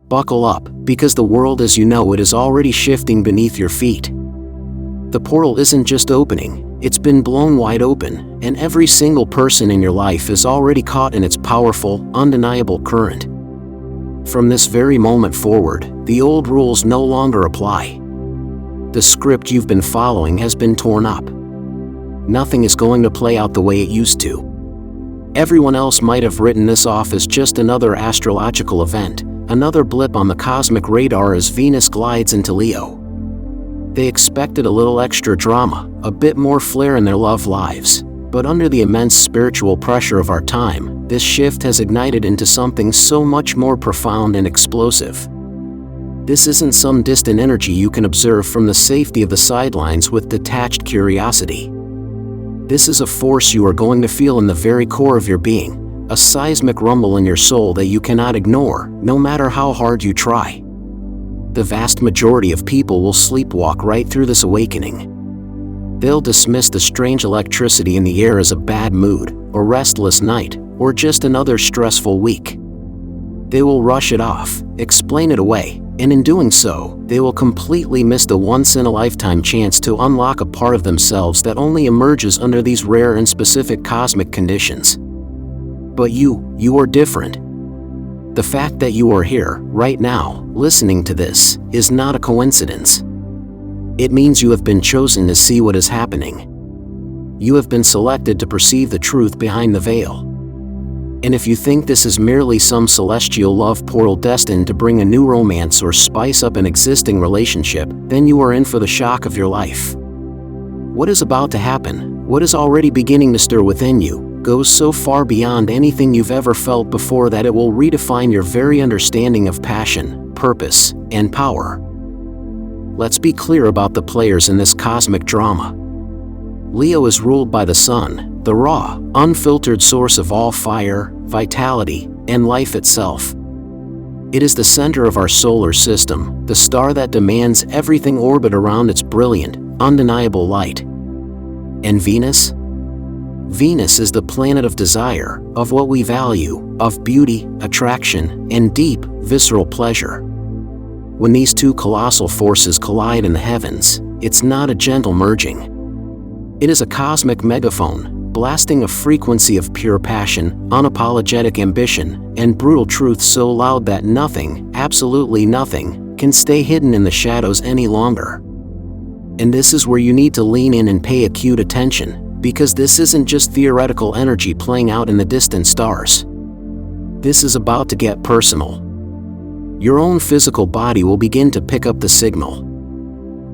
Buckle up, because the world as you know it is already shifting beneath your feet. The portal isn't just opening, it's been blown wide open, and every single person in your life is already caught in its powerful, undeniable current. From this very moment forward, the old rules no longer apply. The script you've been following has been torn up. Nothing is going to play out the way it used to. Everyone else might have written this off as just another astrological event, another blip on the cosmic radar as Venus glides into Leo. They expected a little extra drama, a bit more flair in their love lives, but under the immense spiritual pressure of our time, this shift has ignited into something so much more profound and explosive. This isn't some distant energy you can observe from the safety of the sidelines with detached curiosity. This is a force you are going to feel in the very core of your being, a seismic rumble in your soul that you cannot ignore, no matter how hard you try. The vast majority of people will sleepwalk right through this awakening. They'll dismiss the strange electricity in the air as a bad mood, a restless night, or just another stressful week. They will rush it off, explain it away, and in doing so, they will completely miss the once-in-a-lifetime chance to unlock a part of themselves that only emerges under these rare and specific cosmic conditions. But you are different. The fact that you are here, right now, listening to this, is not a coincidence. It means you have been chosen to see what is happening. You have been selected to perceive the truth behind the veil. And if you think this is merely some celestial love portal destined to bring a new romance or spice up an existing relationship, then you are in for the shock of your life. What is about to happen, what is already beginning to stir within you, goes so far beyond anything you've ever felt before that it will redefine your very understanding of passion, purpose, and power. Let's be clear about the players in this cosmic drama. Leo is ruled by the sun, the raw, unfiltered source of all fire, vitality, and life itself. It is the center of our solar system, the star that demands everything orbit around its brilliant, undeniable light. And Venus? Venus is the planet of desire, of what we value, of beauty, attraction, and deep, visceral pleasure. When these two colossal forces collide in the heavens, it's not a gentle merging. It is a cosmic megaphone, blasting a frequency of pure passion, unapologetic ambition, and brutal truth so loud that nothing, absolutely nothing, can stay hidden in the shadows any longer. And this is where you need to lean in and pay acute attention, because this isn't just theoretical energy playing out in the distant stars. This is about to get personal. Your own physical body will begin to pick up the signal.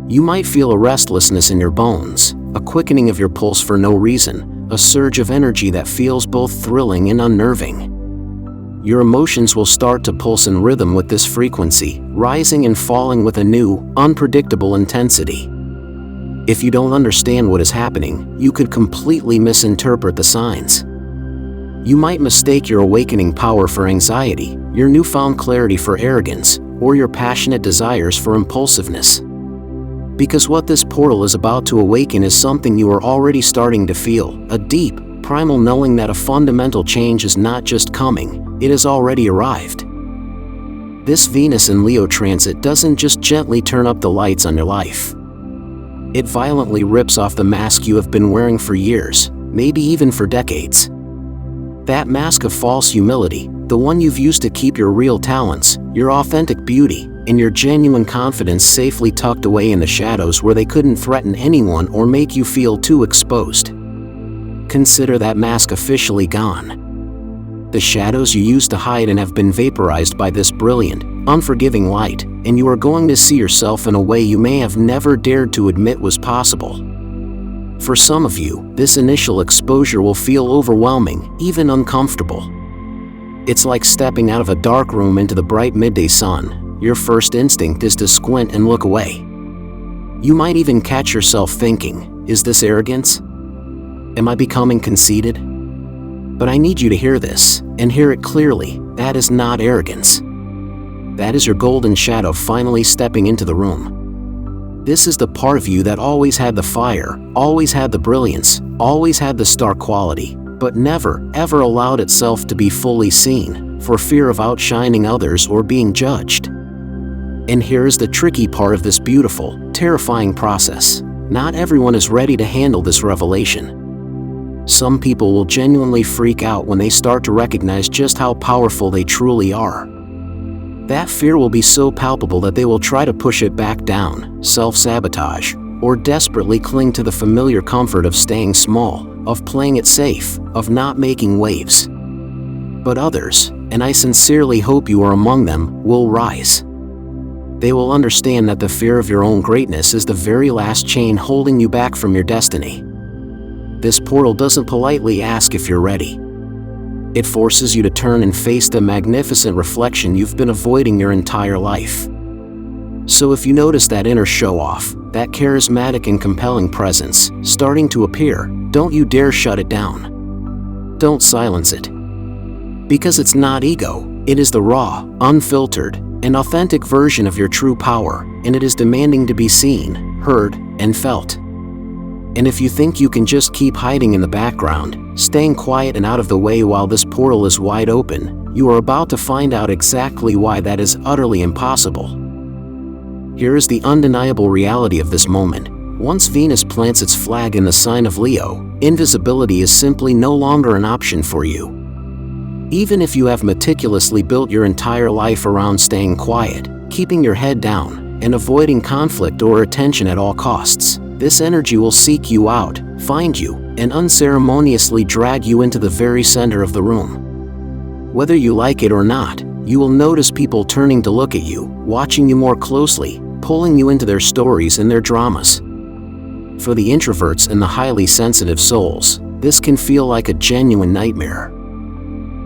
You might feel a restlessness in your bones, a quickening of your pulse for no reason, a surge of energy that feels both thrilling and unnerving. Your emotions will start to pulse in rhythm with this frequency, rising and falling with a new, unpredictable intensity. If you don't understand what is happening, you could completely misinterpret the signs. You might mistake your awakening power for anxiety, your newfound clarity for arrogance, or your passionate desires for impulsiveness. Because what this portal is about to awaken is something you are already starting to feel, a deep, primal knowing that a fundamental change is not just coming, it has already arrived. This Venus in Leo transit doesn't just gently turn up the lights on your life. It violently rips off the mask you have been wearing for years, maybe even for decades. That mask of false humility, the one you've used to keep your real talents, your authentic beauty, and your genuine confidence safely tucked away in the shadows where they couldn't threaten anyone or make you feel too exposed. Consider that mask officially gone. The shadows you used to hide and have been vaporized by this brilliant, unforgiving light, and you are going to see yourself in a way you may have never dared to admit was possible. For some of you, this initial exposure will feel overwhelming, even uncomfortable. It's like stepping out of a dark room into the bright midday sun. Your first instinct is to squint and look away. You might even catch yourself thinking, is this arrogance? Am I becoming conceited? But I need you to hear this, and hear it clearly. That is not arrogance. That is your golden shadow finally stepping into the room. This is the part of you that always had the fire, always had the brilliance, always had the star quality, but never, ever allowed itself to be fully seen, for fear of outshining others or being judged. And here is the tricky part of this beautiful, terrifying process. Not everyone is ready to handle this revelation. Some people will genuinely freak out when they start to recognize just how powerful they truly are. That fear will be so palpable that they will try to push it back down, self-sabotage, or desperately cling to the familiar comfort of staying small, of playing it safe, of not making waves. But others, and I sincerely hope you are among them, will rise. They will understand that the fear of your own greatness is the very last chain holding you back from your destiny. This portal doesn't politely ask if you're ready. It forces you to turn and face the magnificent reflection you've been avoiding your entire life. So if you notice that inner show-off, that charismatic and compelling presence, starting to appear, don't you dare shut it down. Don't silence it. Because it's not ego, it is the raw, unfiltered, and authentic version of your true power, and it is demanding to be seen, heard, and felt. And if you think you can just keep hiding in the background, staying quiet and out of the way while this portal is wide open, you are about to find out exactly why that is utterly impossible. Here is the undeniable reality of this moment. Once Venus plants its flag in the sign of Leo, invisibility is simply no longer an option for you. Even if you have meticulously built your entire life around staying quiet, keeping your head down, and avoiding conflict or attention at all costs, this energy will seek you out, find you, and unceremoniously drag you into the very center of the room. Whether you like it or not, you will notice people turning to look at you, watching you more closely, pulling you into their stories and their dramas. For the introverts and the highly sensitive souls, this can feel like a genuine nightmare.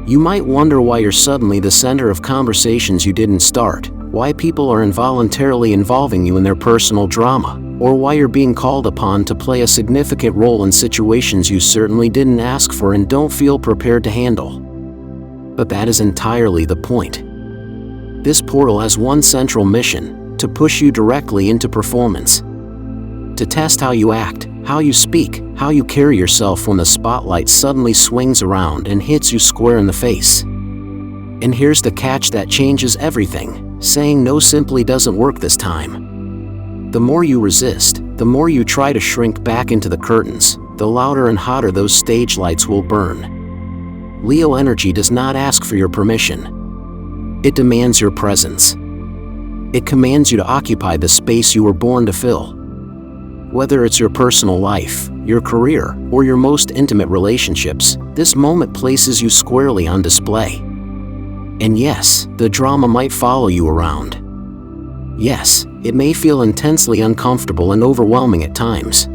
You might wonder why you're suddenly the center of conversations you didn't start, why people are involuntarily involving you in their personal drama, or why you're being called upon to play a significant role in situations you certainly didn't ask for and don't feel prepared to handle. But that is entirely the point. This portal has one central mission: to push you directly into performance. To test how you act, how you speak, how you carry yourself when the spotlight suddenly swings around and hits you square in the face. And here's the catch that changes everything: saying no simply doesn't work this time. The more you resist, the more you try to shrink back into the curtains, the louder and hotter those stage lights will burn. Leo energy does not ask for your permission. It demands your presence. It commands you to occupy the space you were born to fill. Whether it's your personal life, your career, or your most intimate relationships, this moment places you squarely on display. And yes, the drama might follow you around. Yes, it may feel intensely uncomfortable and overwhelming at times.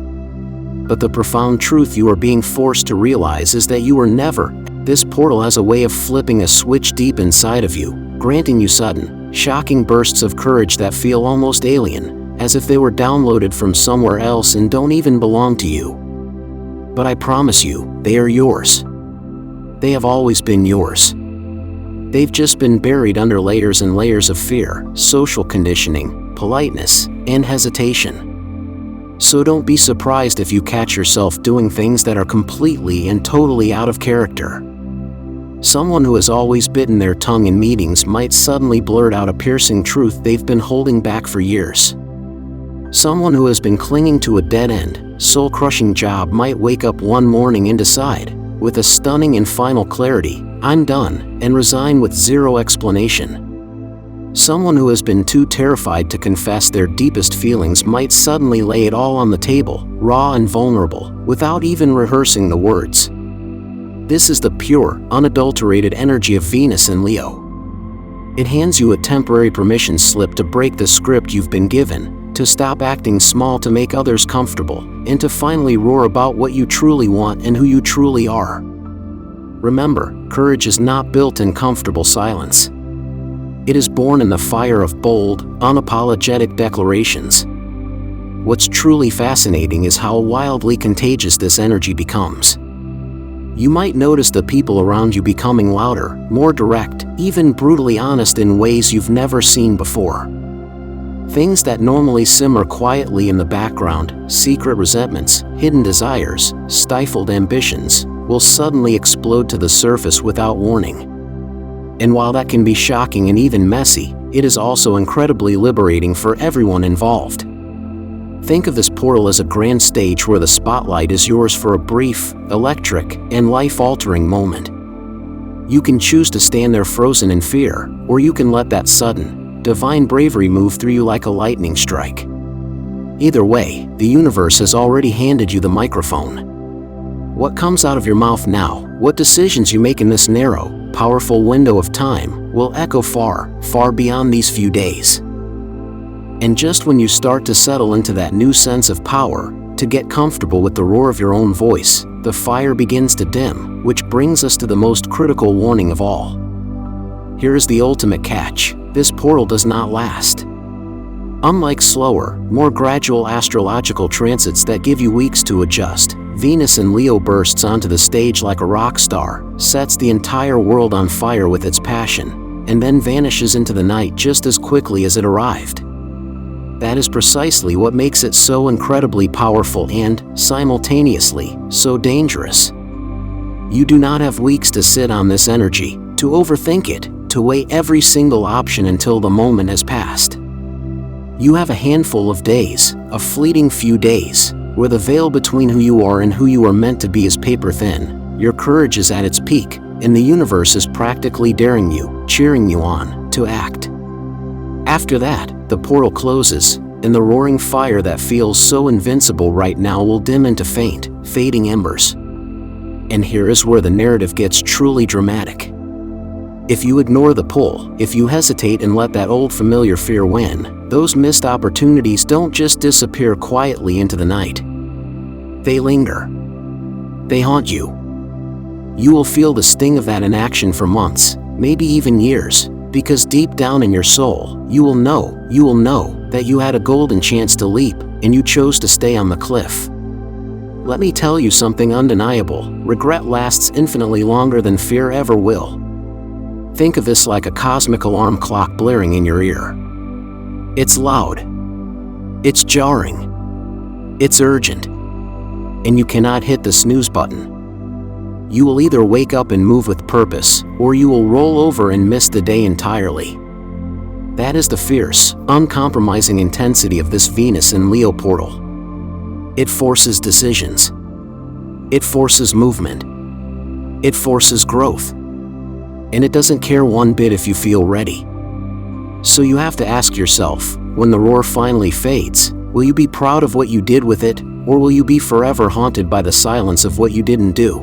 But the profound truth you are being forced to realize is that you were never. This portal has a way of flipping a switch deep inside of you, granting you sudden, shocking bursts of courage that feel almost alien, as if they were downloaded from somewhere else and don't even belong to you. But I promise you, they are yours. They have always been yours. They've just been buried under layers and layers of fear, social conditioning, politeness, and hesitation. So don't be surprised if you catch yourself doing things that are completely and totally out of character. Someone who has always bitten their tongue in meetings might suddenly blurt out a piercing truth they've been holding back for years. Someone who has been clinging to a dead-end, soul-crushing job might wake up one morning and decide, with a stunning and final clarity, "I'm done," and resign with zero explanation. Someone who has been too terrified to confess their deepest feelings might suddenly lay it all on the table, raw and vulnerable, without even rehearsing the words. This is the pure, unadulterated energy of Venus in Leo. It hands you a temporary permission slip to break the script you've been given, to stop acting small to make others comfortable, and to finally roar about what you truly want and who you truly are. Remember, courage is not built in comfortable silence. It is born in the fire of bold, unapologetic declarations. What's truly fascinating is how wildly contagious this energy becomes. You might notice the people around you becoming louder, more direct, even brutally honest in ways you've never seen before. Things that normally simmer quietly in the background, secret resentments, hidden desires, stifled ambitions, will suddenly explode to the surface without warning. And while that can be shocking and even messy, it is also incredibly liberating for everyone involved. Think of this portal as a grand stage where the spotlight is yours for a brief, electric, and life-altering moment. You can choose to stand there frozen in fear, or you can let that sudden, divine bravery move through you like a lightning strike. Either way, the universe has already handed you the microphone. What comes out of your mouth now, what decisions you make in this narrow, powerful window of time, will echo far, far beyond these few days. And just when you start to settle into that new sense of power, to get comfortable with the roar of your own voice, the fire begins to dim, which brings us to the most critical warning of all. Here is the ultimate catch: this portal does not last. Unlike slower, more gradual astrological transits that give you weeks to adjust, Venus in Leo bursts onto the stage like a rock star, sets the entire world on fire with its passion, and then vanishes into the night just as quickly as it arrived. That is precisely what makes it so incredibly powerful and, simultaneously, so dangerous. You do not have weeks to sit on this energy, to overthink it, to weigh every single option until the moment has passed. You have a handful of days, a fleeting few days, where the veil between who you are and who you are meant to be is paper thin, your courage is at its peak, and the universe is practically daring you, cheering you on, to act. After that, the portal closes, and the roaring fire that feels so invincible right now will dim into faint, fading embers. And here is where the narrative gets truly dramatic. If you ignore the pull, if you hesitate and let that old familiar fear win, those missed opportunities don't just disappear quietly into the night. They linger. They haunt you. You will feel the sting of that inaction for months, maybe even years, because deep down in your soul, you will know that you had a golden chance to leap, and you chose to stay on the cliff. Let me tell you something undeniable: regret lasts infinitely longer than fear ever will. Think of this like a cosmic alarm clock blaring in your ear. It's loud. It's jarring. It's urgent. And you cannot hit the snooze button. You will either wake up and move with purpose, or you will roll over and miss the day entirely. That is the fierce, uncompromising intensity of this Venus in Leo portal. It forces decisions. It forces movement. It forces growth. And it doesn't care one bit if you feel ready. So you have to ask yourself, when the roar finally fades, will you be proud of what you did with it, or will you be forever haunted by the silence of what you didn't do?